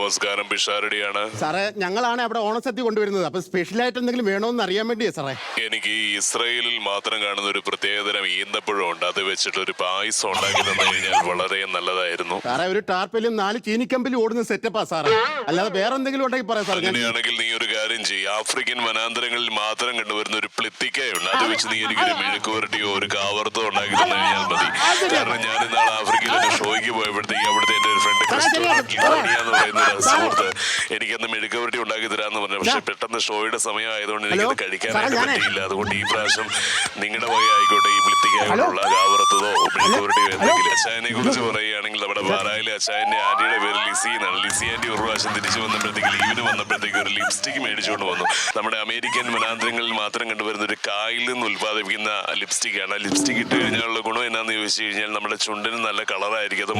നമസ്കാരം. പിഷാരടിയാണ് സാറേ. ഞങ്ങളാണ് അവിടെ ഓണസദ്യ കൊണ്ടുവരുന്നത്. അപ്പൊ സ്പെഷ്യലായിട്ട് എന്തെങ്കിലും വേണോന്ന് അറിയാൻ വേണ്ടിയാ സാറേ. എനിക്ക് ഈ ഇസ്രയേലിൽ മാത്രം കാണുന്ന ഒരു പ്രത്യേകതരം ഈന്തപ്പഴം ഉണ്ട്. അത് വെച്ചിട്ട് ഒരു പായസം ഉണ്ടാക്കി തന്നു കഴിഞ്ഞാൽ വളരെ നല്ലതായിരുന്നു. സാറേ, ഒരു ടാർപ്പലും 4 ചീനിക്കമ്പിലും ഓടുന്ന സെറ്റപ്പാ സാറേ. അല്ലാതെ വേറെ എന്തെങ്കിലും ഉണ്ടെങ്കിൽ പറയാം സാർ. അങ്ങനെയാണെങ്കിൽ നീ ഒരു കാര്യം ചെയ്യും. ആഫ്രിക്കൻ വനാന്തരങ്ങളിൽ മാത്രം കണ്ടുവരുന്ന ഒരു പ്ലിത്തിക്കയുണ്ട്. അത് വെച്ച് നീ എനിക്കൊരു മെഴുക്കുവരട്ടിയോ ഒരു കാവർത്തോ ഉണ്ടാക്കി തന്നു കഴിഞ്ഞാൽ മതി. കാരണം ഞാൻ ഇന്നാൾ ആഫ്രിക്കയിൽ ഒരു ഷോയ്ക്ക് പോയപ്പോഴത്തേക്ക് അവിടുത്തെ എന്റെ ഒരു ഫ്രണ്ട് എന്ന് പറയുന്ന ഒരു സുഹൃത്ത് എനിക്കന്ന് മെഴുക്കുവരട്ടി ഉണ്ടാക്കി തരാന്ന് പറഞ്ഞു. പക്ഷെ പെട്ടെന്ന് ഷോയുടെ സമയമായതുകൊണ്ട് എനിക്കത് കഴിക്കാനായിട്ട് പറ്റിയില്ല. അതുകൊണ്ട് ഈ പ്രാവശ്യം നിങ്ങളുടെ വക ആയിക്കോട്ടെ, ഈ പ്ലിത്തിക്കായുള്ള കാവറത്തതോ മെഴുക്കുവരട്ടിയോ എന്തെങ്കിലും. അച്ചായനെ കുറിച്ച് പറയുകയാണെങ്കിൽ നമ്മുടെ പാറായിലെ അച്ചായന്റെ ആന്റിയുടെ പേര് ലിസി എന്നാണ്. ലിസി ആന്റി ഒരു പ്രാവശ്യം തിരിച്ചു വന്നപ്പോഴത്തേക്ക് ലീവിന് വന്നപ്പോഴത്തേക്ക് ഒരു ലിപ്സ്റ്റിക് മേടിച്ചുകൊണ്ട് വന്നു. നമ്മുടെ അമേരിക്കൻ വനാന്തരങ്ങളിൽ മാത്രം കണ്ടുവരുന്ന ഒരു കായിൽ നിന്ന് ഉത്പാദിപ്പിക്കുന്ന ലിപ്സ്റ്റിക് ആണ്. ലിപ്സ്റ്റിക് ഇട്ട് കഴിഞ്ഞാലുള്ള ഗുണം എന്നാന്ന് ചോദിച്ചു കഴിഞ്ഞാൽ നമ്മുടെ ചുണ്ടിന് നല്ല കളറായിരിക്കും. അത്